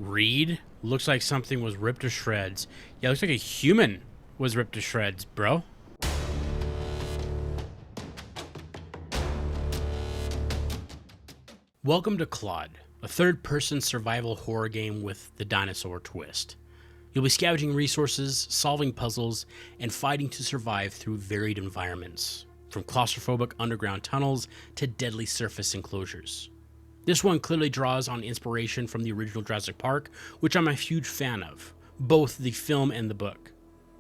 Reed? Looks like something was ripped to shreds. Yeah, looks like a human was ripped to shreds, bro. Welcome to Claude, a third-person survival horror game with the dinosaur twist. You'll be scavenging resources, solving puzzles, and fighting to survive through varied environments, from claustrophobic underground tunnels to deadly surface enclosures. This one clearly draws on inspiration from the original Jurassic Park, which I'm a huge fan of, both the film and the book.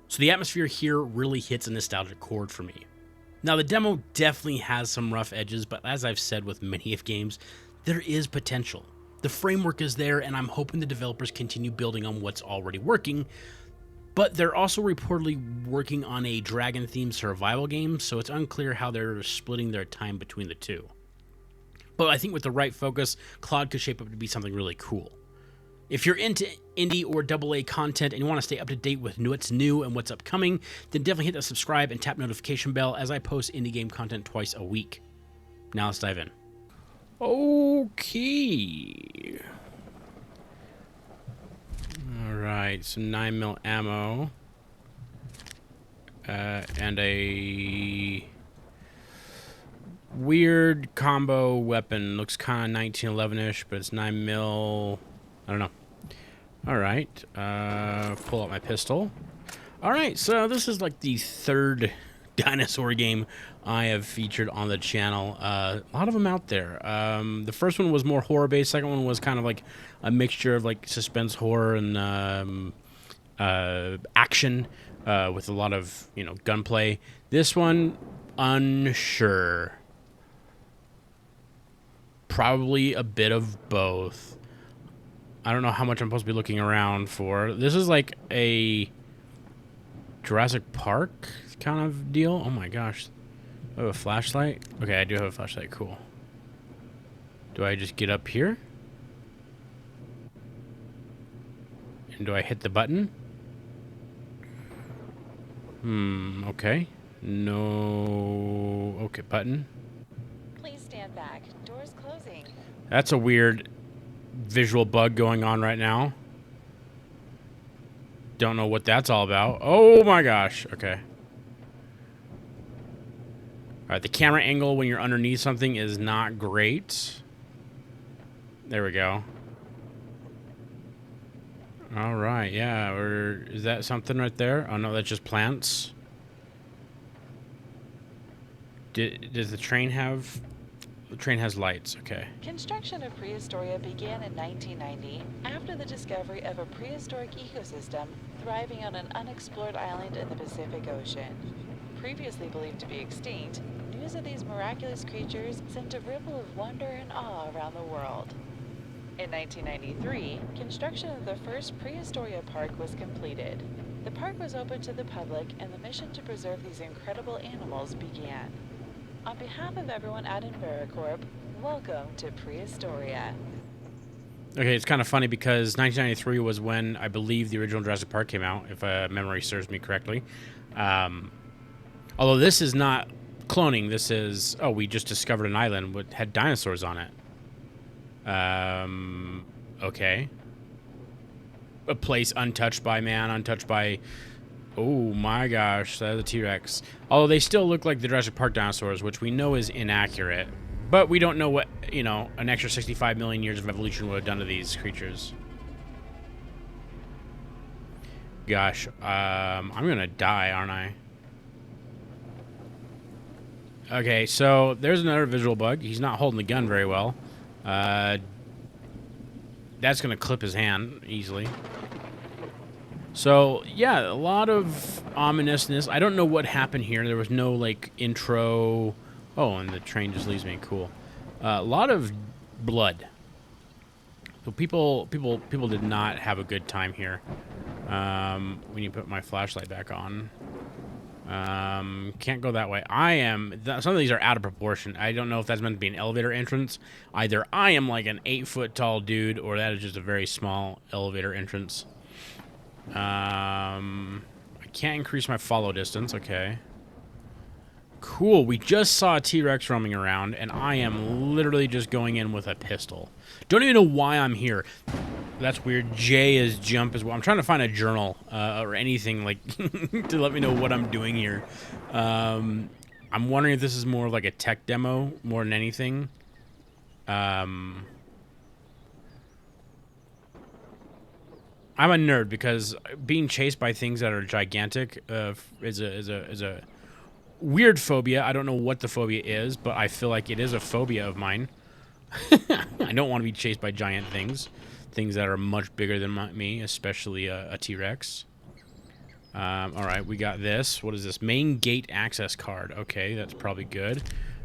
So the atmosphere here really hits a nostalgic chord for me. Now the demo definitely has some rough edges, but as I've said with many of games, there is potential. The framework is there, and I'm hoping the developers continue building on what's already working, but they're also reportedly working on a dragon-themed survival game, so it's unclear how they're splitting their time between the two. But I think with the right focus, Claude could shape up to be something really cool. If you're into indie or AA content and you want to stay up to date with what's new and what's upcoming, then definitely hit the subscribe and tap notification bell as I post indie game content twice a week. Now let's dive in. Okay. Alright, some 9mm ammo. And a weird combo weapon. Looks kind of 1911-ish, but it's 9mm. I don't know. Alright. Pull out my pistol. Alright, so this is like the third dinosaur game I have featured on the channel. A lot of them out there. The first one was more horror-based. Second one was kind of like a mixture of like suspense horror and action with a lot of, you know, gunplay. This one, unsure. Probably a bit of both. I don't know how much I'm supposed to be looking around for. This is like a Jurassic Park kind of deal. Oh my gosh. I have a flashlight? Okay, I do have a flashlight. Cool. Do I just get up here? And do I hit the button? Okay. No. Okay, button. Please stand back. Doors closing. That's a weird visual bug going on right now. Don't know what that's all about. Oh my gosh. Okay. Alright, the camera angle when you're underneath something is not great. There we go. Alright, yeah. Is that something right there? Oh no, that's just plants. Does the train have... The train has lights, okay. Construction of Prehistoria began in 1990 after the discovery of a prehistoric ecosystem thriving on an unexplored island in the Pacific Ocean. Previously believed to be extinct, news of these miraculous creatures sent a ripple of wonder and awe around the world. In 1993, construction of the first Prehistoria Park was completed. The park was open to the public, and the mission to preserve these incredible animals began. On behalf of everyone at Corp, welcome to Prehistoria. Okay, it's kind of funny because 1993 was when I believe the original Jurassic Park came out, if memory serves me correctly. Although this is not cloning, this is... Oh, we just discovered an island that had dinosaurs on it. Okay. A place untouched by man, untouched by... Oh my gosh, that is a T-Rex. Although they still look like the Jurassic Park dinosaurs, which we know is inaccurate. But we don't know what, you know, an extra 65 million years of evolution would have done to these creatures. Gosh, I'm gonna die, aren't I? Okay, so there's another visual bug. He's not holding the gun very well. That's gonna clip his hand easily. So, yeah, a lot of ominousness. I don't know what happened here. There was no, like, intro. Oh, and the train just leaves me. Cool. A lot of blood. So people did not have a good time here. We need to put my flashlight back on. Can't go that way. Some of these are out of proportion. I don't know if that's meant to be an elevator entrance. Either I am like an 8-foot tall dude, or that is just a very small elevator entrance. I can't increase my follow distance. Okay. Cool. We just saw a T-Rex roaming around, and I am literally just going in with a pistol. Don't even know why I'm here. That's weird. J is jump as well. I'm trying to find a journal or anything like to let me know what I'm doing here. I'm wondering if this is more like a tech demo more than anything. I'm a nerd because being chased by things that are gigantic is a weird phobia. I don't know what the phobia is, but I feel like it is a phobia of mine. I don't want to be chased by giant things that are much bigger than me, especially a T-Rex. All right, we got this. What is this? Main gate access card. Okay, that's probably good.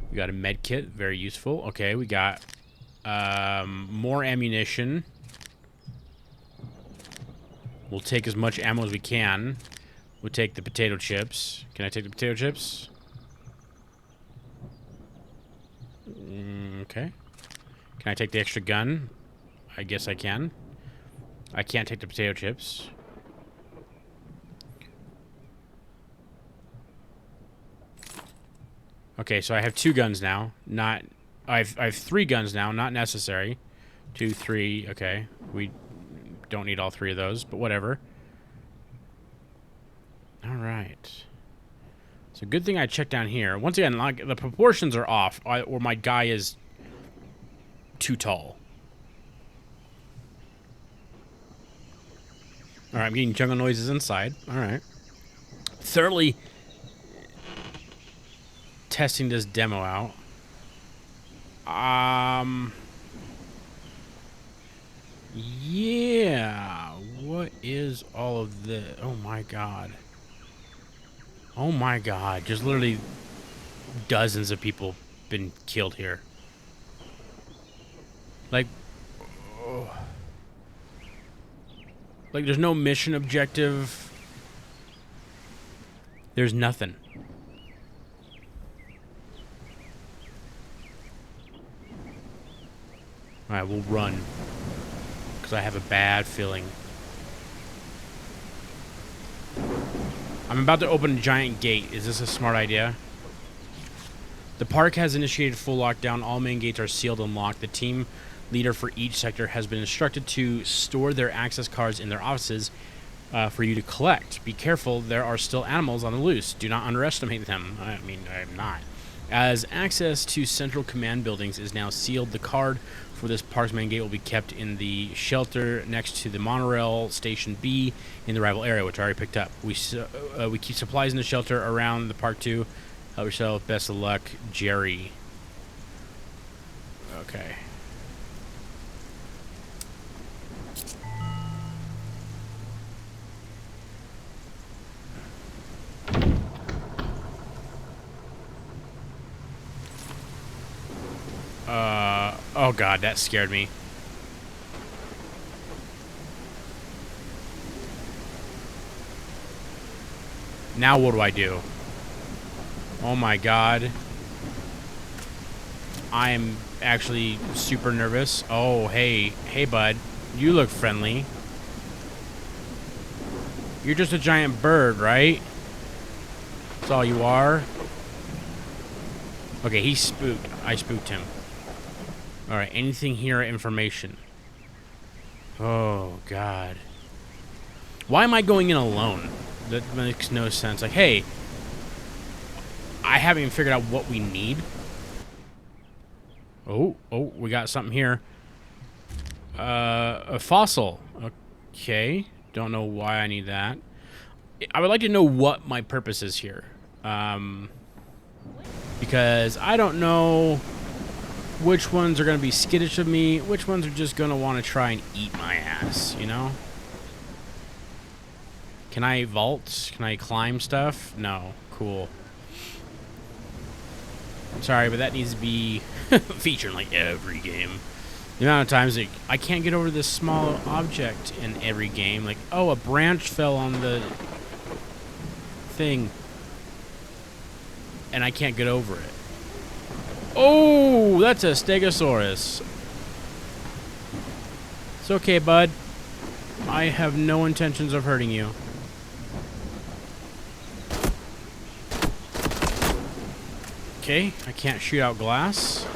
We got a med kit, very useful. Okay, we got more ammunition. We'll take as much ammo as we can. We'll take the potato chips. Can I take the potato chips? Okay. Can I take the extra gun? I guess I can. I can't take the potato chips. Okay, so I have 2 guns now. Not, I have 3 guns now. Not necessary. 2, 3. Okay, we don't need all 3 of those, but whatever. All right. So good thing I checked down here. Once again, like the proportions are off, or my guy is too tall. All right, I'm getting jungle noises inside. All right. Thoroughly testing this demo out. Yeah. What is all of this? Oh my god. Oh my god. Just literally dozens of people been killed here. Like, oh. Like there's no mission objective. There's nothing. Alright, we'll run. Because I have a bad feeling. I'm about to open a giant gate. Is this a smart idea? The park has initiated full lockdown. All main gates are sealed and locked. The team leader for each sector has been instructed to store their access cards in their offices for you to collect. Be careful, there are still animals on the loose. Do not underestimate them. I mean, I'm not. As access to central command buildings is now sealed, the card for this park's main gate will be kept in the shelter next to the monorail station B in the rival area, which I already picked up. We keep supplies in the shelter around the park too. Help yourself. Best of luck, Jerry. Okay. Oh god, that scared me. Now what do I do? Oh my god. I am actually super nervous. Oh, hey. Hey, bud. You look friendly. You're just a giant bird, right? That's all you are? Okay, he's spooked. I spooked him. Alright, anything here? Information. Oh, God. Why am I going in alone? That makes no sense. Like, hey, I haven't even figured out what we need. Oh, we got something here. A fossil. Okay. Don't know why I need that. I would like to know what my purpose is here. Because I don't know which ones are going to be skittish of me, which ones are just going to want to try and eat my ass, you know? Can I vault? Can I climb stuff? No. Cool. Sorry, but that needs to be featured in like every game. The amount of times like, I can't get over this small object in every game. Like, oh, a branch fell on the thing. And I can't get over it. Oh, that's a Stegosaurus. It's okay, bud. I have no intentions of hurting you. Okay, I can't shoot out glass.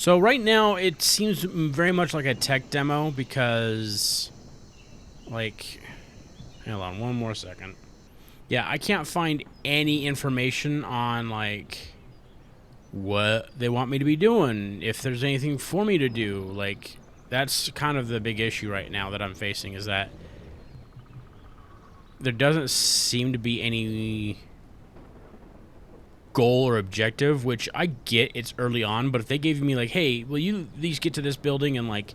So right now it seems very much like a tech demo because, like, hold on one more second. Yeah, I can't find any information on, like, what they want me to be doing, if there's anything for me to do. Like, that's kind of the big issue right now that I'm facing, is that there doesn't seem to be any goal or objective, which I get it's early on, but if they gave me, like, hey, will you at least get to this building and, like,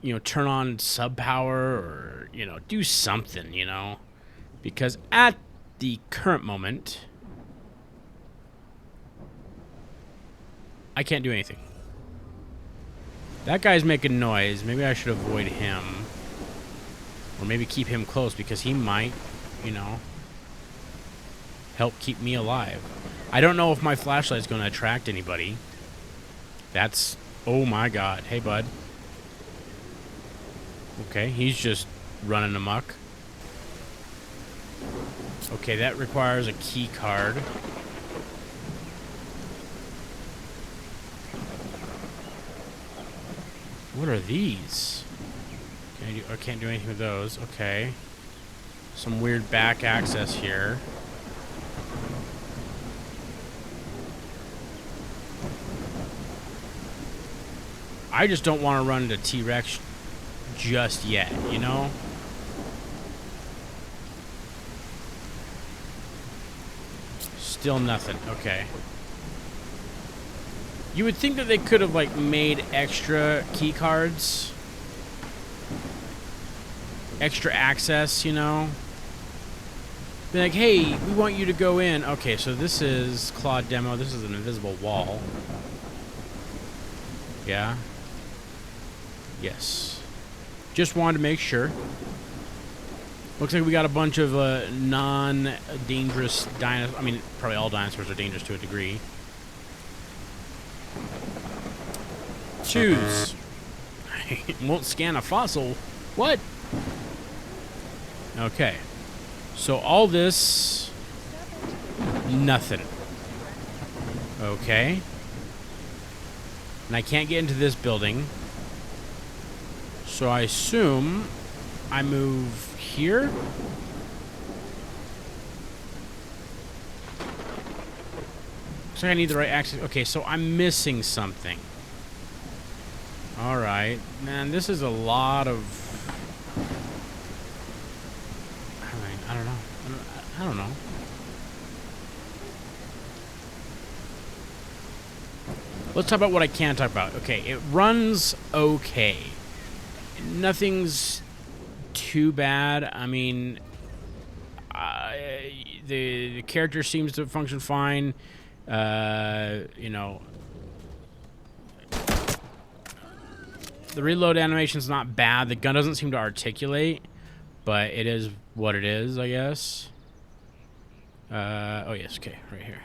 you know, turn on sub power or, you know, do something, you know? Because at the current moment, I can't do anything. That guy's making noise. Maybe I should avoid him. Or maybe keep him close because he might, you know, help keep me alive. I don't know if my flashlight's going to attract anybody. That's... oh my god. Hey, bud. Okay, he's just running amok. Okay, that requires a key card. What are these? I can't do anything with those. Okay. Some weird back access here. I just don't want to run into T-Rex just yet, you know? Still nothing. Okay. You would think that they could have, like, made extra key cards. Extra access, you know? Be like, hey, we want you to go in. Okay, so this is Claude demo. This is an invisible wall. Yeah. Yes. Just wanted to make sure. Looks like we got a bunch of non-dangerous dinosaurs. I mean, probably all dinosaurs are dangerous to a degree. Choose. Won't scan a fossil. What? Okay. So all this... nothing. Okay. And I can't get into this building. So I assume I move here. So I need the right access. Okay, so I'm missing something. Alright. Man, this is a lot of... I don't know. I don't know. Let's talk about what I can talk about. Okay, it runs okay. Nothing's too bad. I mean, the character seems to function fine. You know, the reload animation's not bad. The gun doesn't seem to articulate, but it is what it is, I guess. Oh yes, okay, right here.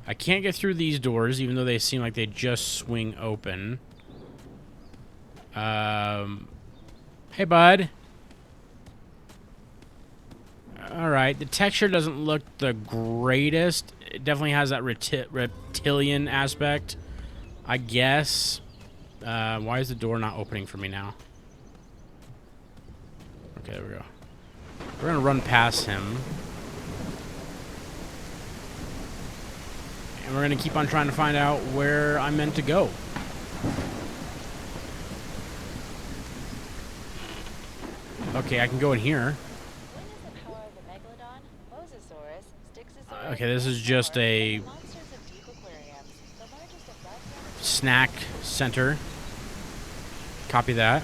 I can't get through these doors, even though they seem like they just swing open. Hey, bud. Alright, the texture doesn't look the greatest. It definitely has that reptilian aspect, I guess. Why is the door not opening for me now? Okay, there we go. We're gonna run past him. And we're gonna keep on trying to find out where I'm meant to go. Okay, I can go in here. Okay, this is just a snack center. Copy that.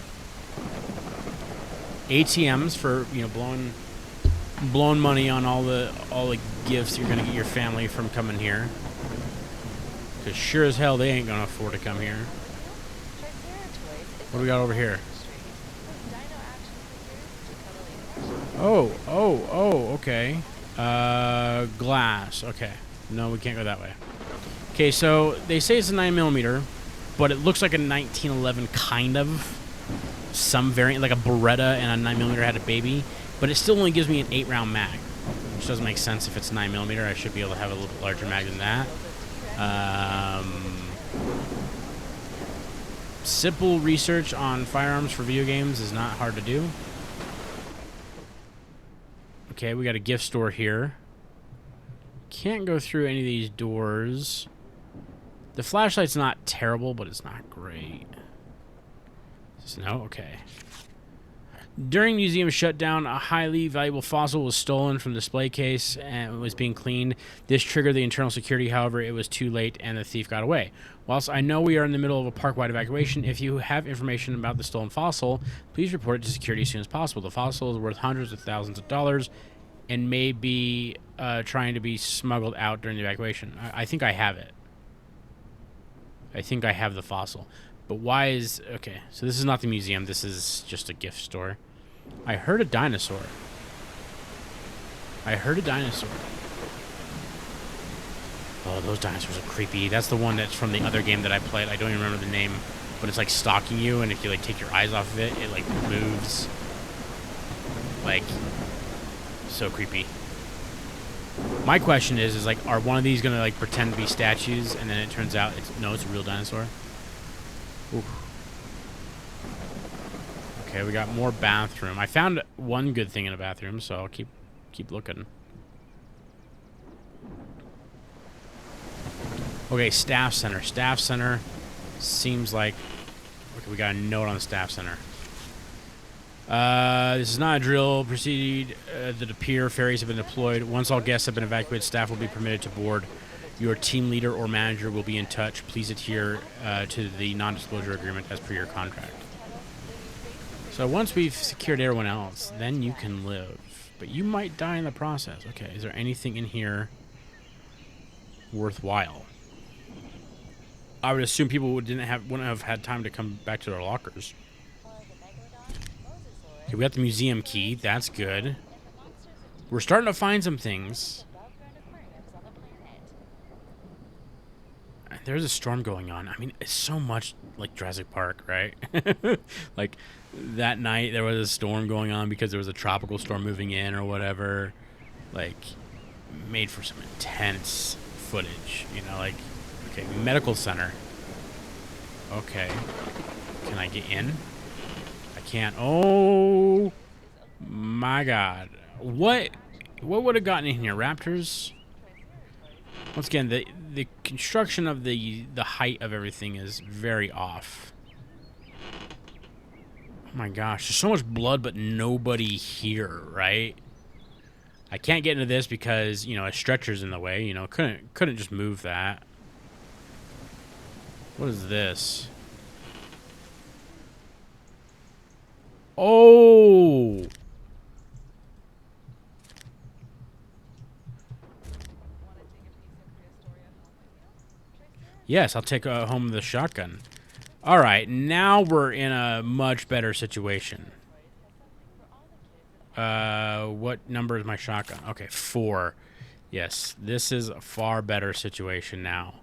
ATMs for, you know, blowing money on all the gifts you're gonna get your family from coming here. Cause sure as hell they ain't gonna afford to come here. What do we got over here? Oh, okay. Glass. Okay. No, we can't go that way. Okay, so they say it's a 9mm, but it looks like a 1911 kind of. Some variant, like a Beretta and a 9mm had a baby, but it still only gives me an 8-round mag. which doesn't make sense if it's 9mm. I should be able to have a little bit larger mag than that. Simple research on firearms for video games is not hard to do. Okay, we got a gift store here. Can't go through any of these doors. The flashlight's not terrible, but it's not great. No? Okay. During museum shutdown, a highly valuable fossil was stolen from the display case and was being cleaned. This triggered the internal security. However, it was too late and the thief got away. Whilst I know we are in the middle of a park-wide evacuation, if you have information about the stolen fossil, please report it to security as soon as possible. The fossil is worth hundreds of thousands of dollars and may be trying to be smuggled out during the evacuation. I think I have it. I think I have the fossil. But why is... Okay, so this is not the museum. This is just a gift store. I heard a dinosaur. I heard a dinosaur. Oh, those dinosaurs are creepy. That's the one that's from the other game that I played. I don't even remember the name. But it's like stalking you, and if you like take your eyes off of it, it like moves. Like, so creepy. My question is like, are one of these gonna like pretend to be statues, and then it turns out it's a real dinosaur? Oof. Okay, we got more bathroom. I found one good thing in a bathroom, so I'll keep looking. Okay, staff center. Staff center seems like... Okay, we got a note on the staff center. This is not a drill. Proceed that appear. Ferries have been deployed. Once all guests have been evacuated, staff will be permitted to board. Your team leader or manager will be in touch. Please adhere to the non-disclosure agreement as per your contract. So once we've secured everyone else, then you can live. But you might die in the process. Okay, is there anything in here worthwhile? I would assume people wouldn't have had time to come back to their lockers. Okay, we got the museum key. That's good. We're starting to find some things. There's a storm going on. I mean, it's so much like Jurassic Park, right? Like, that night there was a storm going on because there was a tropical storm moving in or whatever. Like, made for some intense footage, you know, like... Okay, medical center. Okay. Can I get in? I can't. Oh, my God. What would have gotten in here? Raptors? Once again, the construction of the height of everything is very off. Oh my gosh, there's so much blood, but nobody here, right? I can't get into this because, you know, a stretcher's in the way. You know, couldn't just move that. What is this? Oh! Yes, I'll take home the shotgun. All right, now we're in a much better situation. What number is my shotgun? Okay, 4. Yes, this is a far better situation now.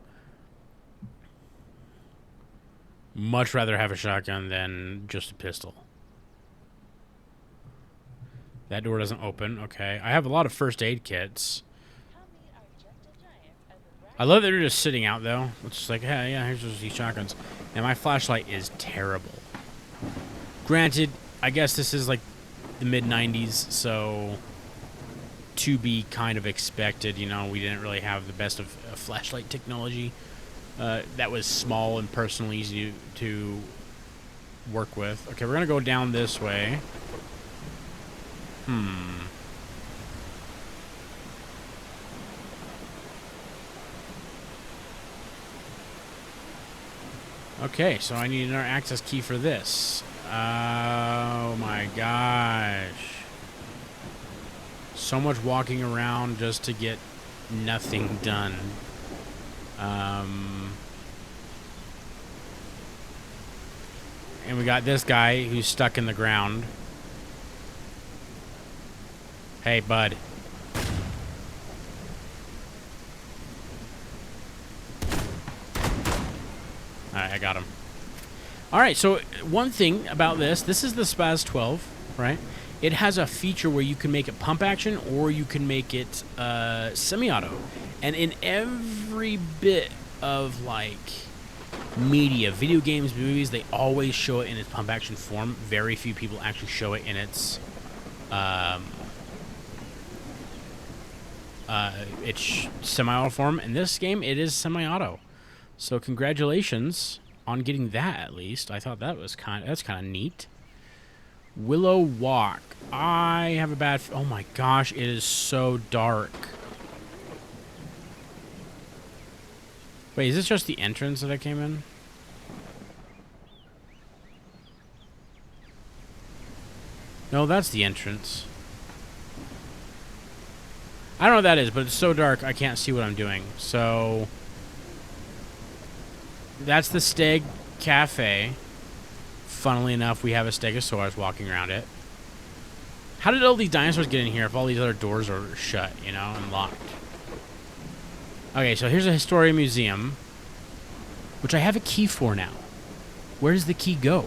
Much rather have a shotgun than just a pistol. That door doesn't open. Okay, I have a lot of first aid kits. I love that they're just sitting out, though. It's just like, hey, yeah, here's just these shotguns. And my flashlight is terrible. Granted, I guess this is like the mid-90s, so to be kind of expected, you know, we didn't really have the best of flashlight technology. That was small and personal, easy to work with. Okay, we're going to go down this way. Okay, so I need another access key for this. Oh my gosh. So much walking around just to get nothing done. And we got this guy who's stuck in the ground. Hey, bud. Alright, I got him. Alright, so one thing about this is the Spaz 12, right? it has a feature where you can make it pump action or you can make it semi-auto. And in every bit of like media, video games, movies, they always show it in its pump action form. Very few people actually show it in its semi-auto form. In this game, it is semi-auto. So congratulations on getting that. At least I thought that's kind of neat. Willow Walk. I have a bad. Oh my gosh, it is so dark. Wait, is this just the entrance that I came in? No, that's the entrance. I don't know what that is, but it's so dark I can't see what I'm doing. So that's the Steg Cafe. Funnily enough, we have a Stegosaurus walking around it. How did all these dinosaurs get in here if all these other doors are shut, you know, and locked? Okay, so here's a Historia Museum, which I have a key for now. Where does the key go?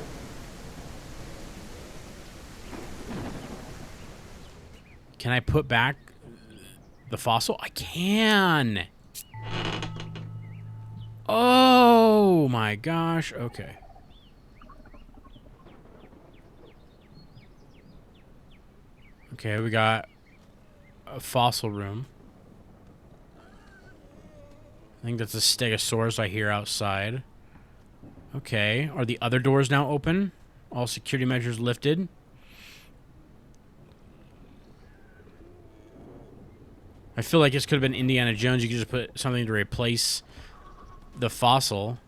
Can I put back the fossil? I can! Oh my gosh, okay. Okay, we got a fossil room. I think that's a Stegosaurus I hear outside. Okay, are the other doors now open? All security measures lifted. I feel like this could have been Indiana Jones. You could just put something to replace the fossil.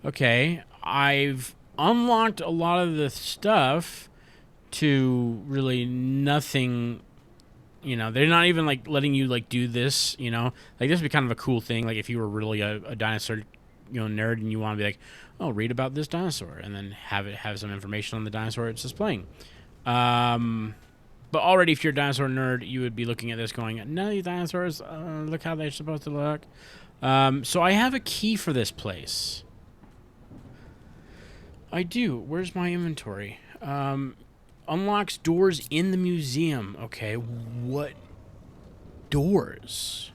Okay, I've unlocked a lot of the stuff to really nothing. You know, they're not even like letting you like do this, you know, like this would be kind of a cool thing. Like if you were really a dinosaur, you know, nerd and you want to be like, oh, read about this dinosaur and then have some information on the dinosaur it's displaying. But already if you're a dinosaur nerd, you would be looking at this going, no, these dinosaurs, look how they're supposed to look. So I have a key for this place. I do. Where's my inventory? Unlocks doors in the museum. Okay, what doors?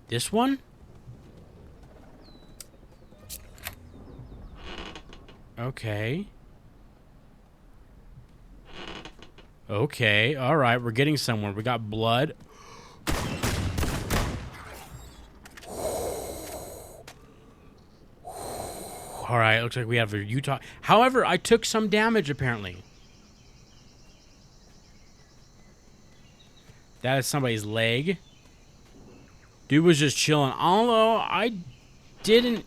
This one? Okay. Okay, alright, we're getting somewhere. We got blood. Alright, looks like we have a Utah. However, I took some damage, apparently. That is somebody's leg. Dude was just chilling. Although, I didn't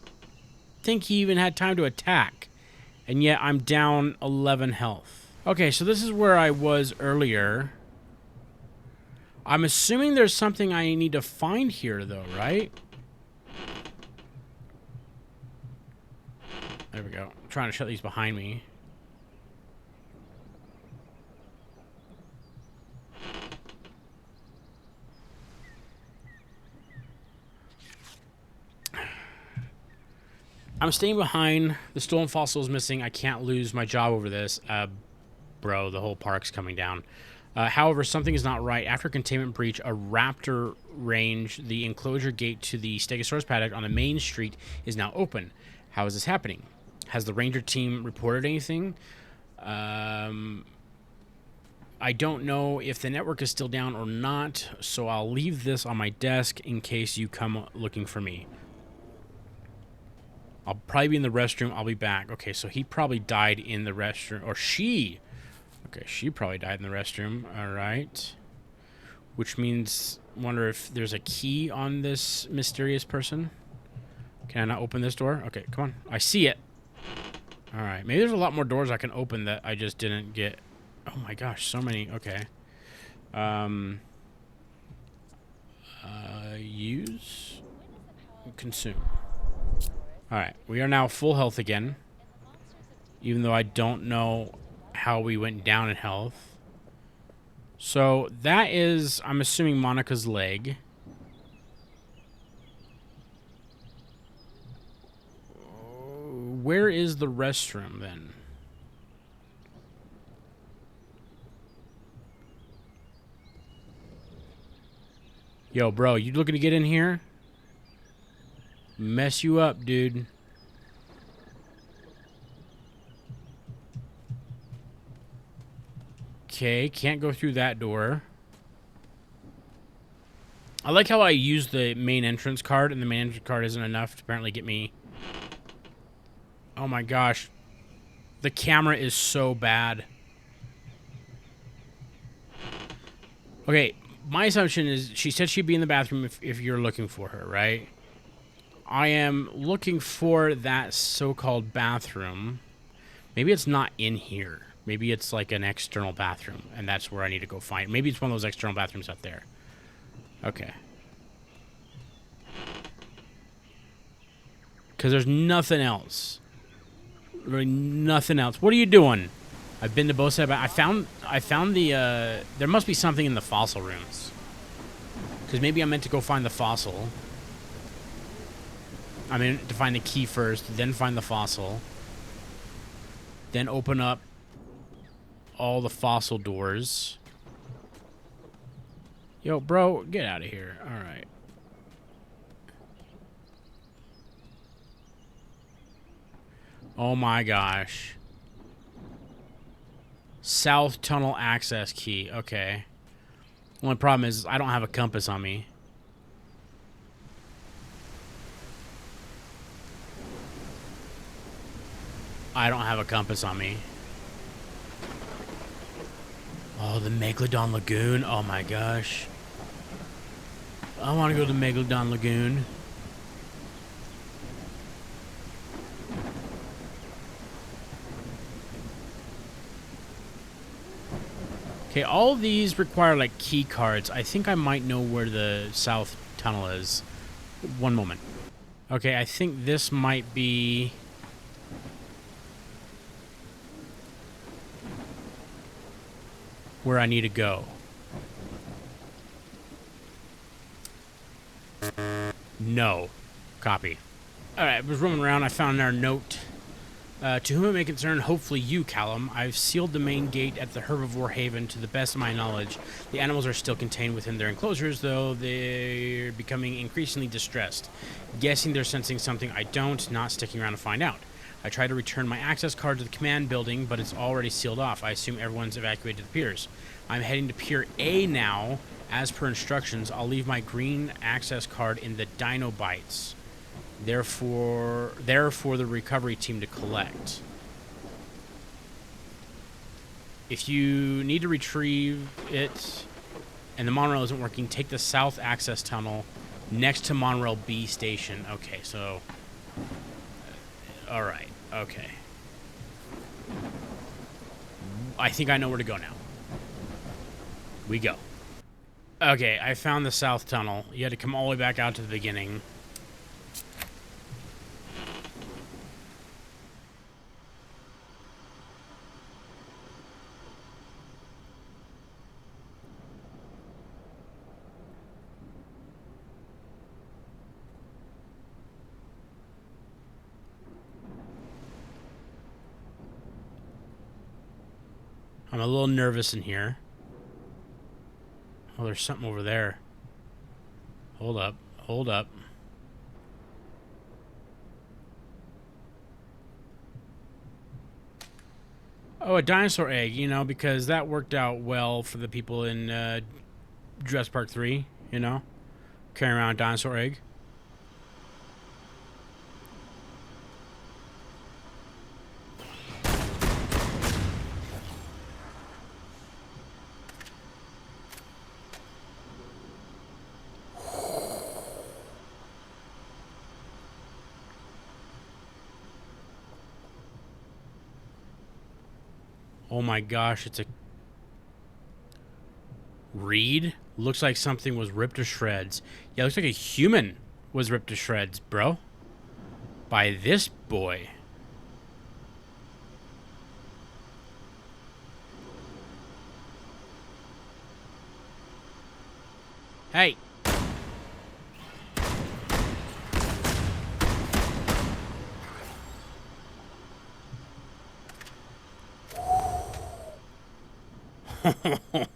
think he even had time to attack. And yet, I'm down 11 health. Okay, so this is where I was earlier. I'm assuming there's something I need to find here, though, right? There we go. I'm trying to shut these behind me. I'm staying behind. The stolen fossil is missing. I can't lose my job over this. Bro, the whole park's coming down. However, something is not right. After containment breach, a raptor range, the enclosure gate to the Stegosaurus paddock on the main street is now open. How is this happening? Has the ranger team reported anything? I don't know if the network is still down or not, so I'll leave this on my desk in case you come looking for me. I'll probably be in the restroom. I'll be back. Okay, so he probably died in the restroom. Or she. Okay, she probably died in the restroom. All right. Which means, wonder if there's a key on this mysterious person. Can I not open this door? Okay, come on. I see it. All right. Maybe there's a lot more doors I can open that I just didn't get. Oh my gosh, so many. Okay. Use. Consume. All right. We are now full health again. Even though I don't know how we went down in health. So that is, I'm assuming, Monica's leg. Where is the restroom then? Yo, bro, you looking to get in here? Mess you up, dude. Okay, can't go through that door. I like how I use the main entrance card, and the main entrance card isn't enough to apparently get me... Oh my gosh. The camera is so bad. Okay, my assumption is she said she'd be in the bathroom if you're looking for her, right? I am looking for that so-called bathroom. Maybe it's not in here. Maybe it's like an external bathroom, and that's where I need to go find it. Maybe it's one of those external bathrooms out there. Okay. Because there's nothing else. Really nothing else. What are you doing? I've been to both sides. I found the, there must be something in the fossil rooms. Because maybe I meant to go find the fossil. I meant to find the key first, then find the fossil. Then open up all the fossil doors. Yo, bro, get out of here. All right. Oh my gosh. South tunnel access key. Okay. Only problem is I don't have a compass on me. I don't have a compass on me. Oh, the Megalodon Lagoon. Oh my gosh. I want to go to the Megalodon Lagoon. Okay, all of these require like key cards. I think I might know where the south tunnel is. One moment. Okay, I think this might be... where I need to go. No. Copy. Alright, I was roaming around. I found our note. To whom it may concern, hopefully you, Callum, I've sealed the main gate at the herbivore haven to the best of my knowledge. The animals are still contained within their enclosures, though they're becoming increasingly distressed. Guessing they're sensing something I don't, not sticking around to find out. I tried to return my access card to the command building, but it's already sealed off. I assume everyone's evacuated the piers. I'm heading to Pier A now. As per instructions, I'll leave my green access card in the Dino Bites. There for the recovery team to collect. If you need to retrieve it and the monorail isn't working, take the south access tunnel next to monorail B station. Okay, so... Alright, okay. I think I know where to go now. We go. Okay, I found the south tunnel. You had to come all the way back out to the beginning. I'm a little nervous in here. Oh, there's something over there. Hold up. Hold up. Oh, a dinosaur egg, you know, because that worked out well for the people in Jurassic Park 3, you know? Carrying around a dinosaur egg. Oh my gosh, it's a reed? Looks like something was ripped to shreds. Yeah, looks like a human was ripped to shreds, bro. By this boy. Hey.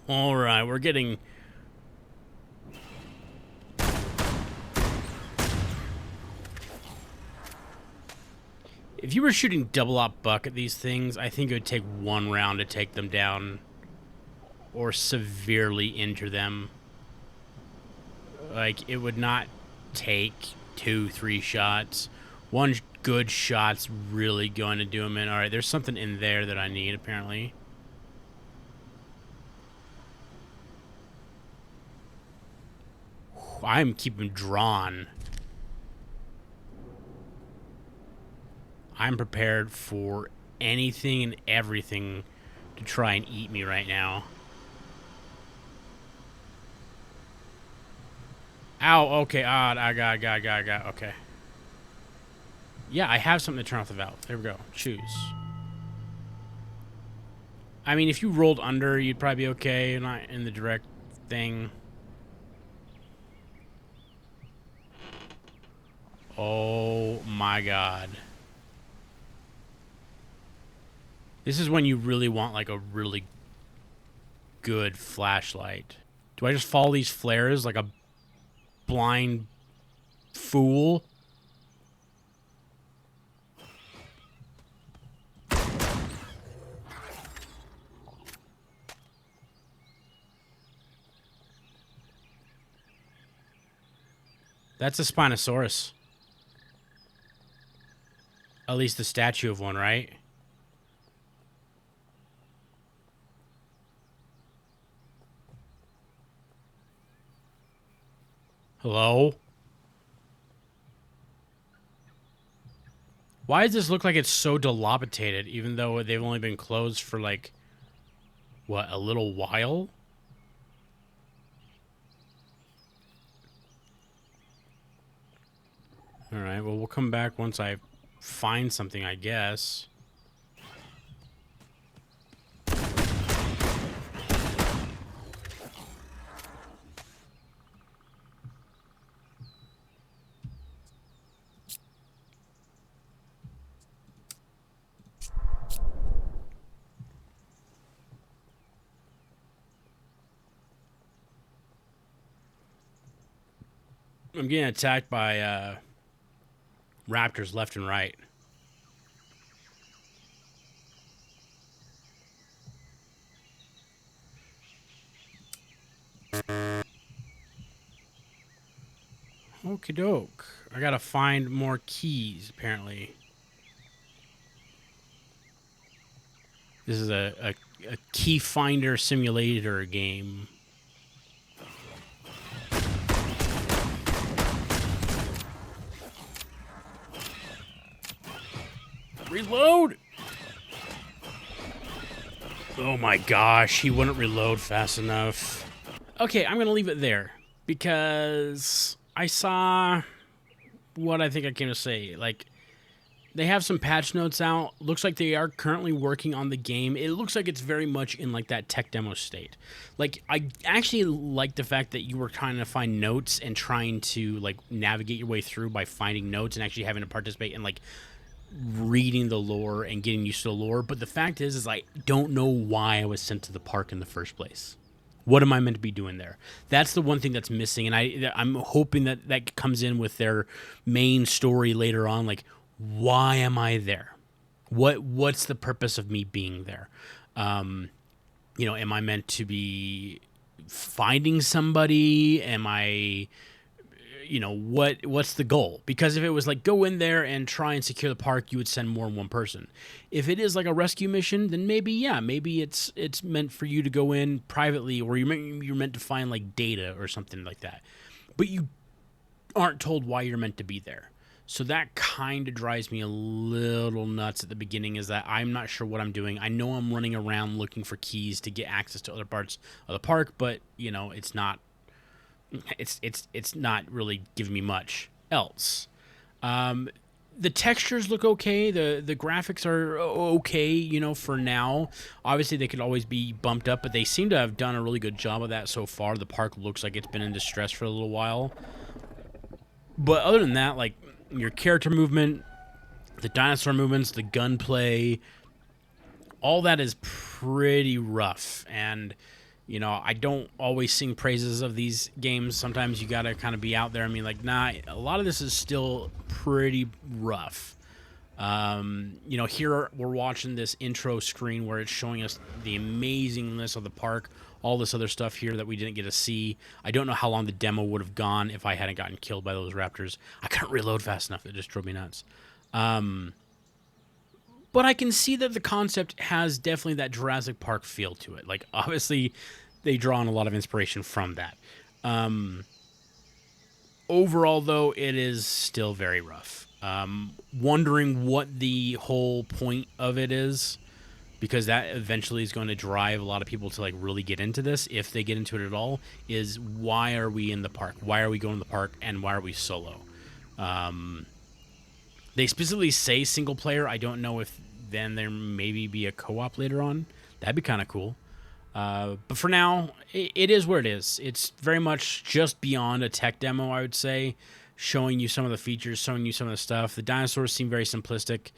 All right, we're getting If you were shooting double op buck at these things, I think it would take one round to take them down or severely injure them. Like, it would not take 2-3 shots. One good shot's really going to do them in. All right, there's something in there that I need, apparently. I'm keeping drawn. I'm prepared for anything and everything to try and eat me right now. Ow, okay, I got, okay. Yeah, I have something to turn off the valve. There we go, choose. I mean, if you rolled under, you'd probably be okay, not in the direct thing. Oh my god. This is when you really want, like, a really good flashlight. Do I just follow these flares like a blind fool? That's a Spinosaurus. At least the statue of one, right? Hello? Why does this look like it's so dilapidated, even though they've only been closed for, like, what, a little while? Alright, well, we'll come back once I find something, I guess. I'm getting attacked by raptors left and right. Okie doke. I gotta find more keys, apparently. This is a key finder simulator game. Reload! Oh my gosh, he wouldn't reload fast enough. Okay, I'm gonna leave it there because I saw what I think I came to say. Like, they have some patch notes out. Looks like they are currently working on the game. It looks like it's very much in, like, that tech demo state. Like, I actually like the fact that you were trying to find notes and trying to, like, navigate your way through by finding notes and actually having to participate in, like, reading the lore and getting used to the lore. But the fact is I don't know why I was sent to the park in the first place. What am I meant to be doing there? That's the one thing that's missing, and I'm hoping that that comes in with their main story later on. Like, why am I there? What's the purpose of me being there? You know, am I meant to be finding somebody? Am I, you know, what's the goal? Because if it was like go in there and try and secure the park, you would send more than one person. If it is like a rescue mission, then maybe it's meant for you to go in privately, or you're meant to find like data or something like that. But you aren't told why you're meant to be there. So that kind of drives me a little nuts at the beginning, is that I'm not sure what I'm doing. I know I'm running around looking for keys to get access to other parts of the park, but you know, it's not really giving me much else. The textures look okay. The graphics are okay, you know, for now. Obviously, they could always be bumped up, but they seem to have done a really good job of that so far. The park looks like it's been in distress for a little while. But other than that, like, your character movement, the dinosaur movements, the gunplay, all that is pretty rough. And, you know, I don't always sing praises of these games. Sometimes you gotta kind of be out there. I mean, like, nah, a lot of this is still pretty rough. You know, here we're watching this intro screen where it's showing us the amazingness of the park, all this other stuff here that we didn't get to see. I don't know how long the demo would have gone if I hadn't gotten killed by those raptors. I couldn't reload fast enough. It just drove me nuts. But I can see that the concept has definitely that Jurassic Park feel to it. Like, obviously, they draw on a lot of inspiration from that. Overall, though, it is still very rough. Wondering what the whole point of it is, because that eventually is going to drive a lot of people to like really get into this, if they get into it at all, is why are we in the park? Why are we going to the park, and why are we solo? They specifically say single player. I don't know if then there maybe be a co-op later on. That'd be kind of cool. But for now, it is where it is. It's very much just beyond a tech demo, I would say, showing you some of the features, showing you some of the stuff. The dinosaurs seem very simplistic.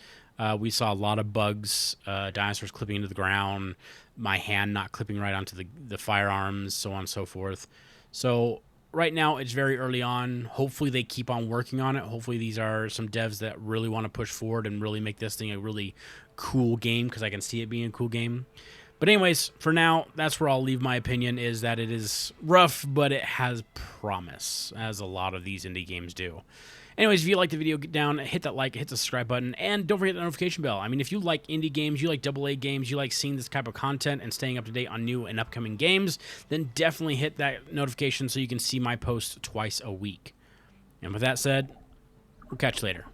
We saw a lot of bugs, dinosaurs clipping into the ground, my hand not clipping right onto the firearms, so on and so forth. So right now, it's very early on. Hopefully they keep on working on it. Hopefully these are some devs that really want to push forward and really make this thing a really cool game, because I can see it being a cool game. But anyways, for now, that's where I'll leave my opinion, is that it is rough, but it has promise, as a lot of these indie games do. Anyways, if you like the video, get down, hit that like, hit the subscribe button, and don't forget the notification bell. I mean, if you like indie games, you like AA games, you like seeing this type of content and staying up to date on new and upcoming games, then definitely hit that notification so you can see my posts twice a week. And with that said, we'll catch you later.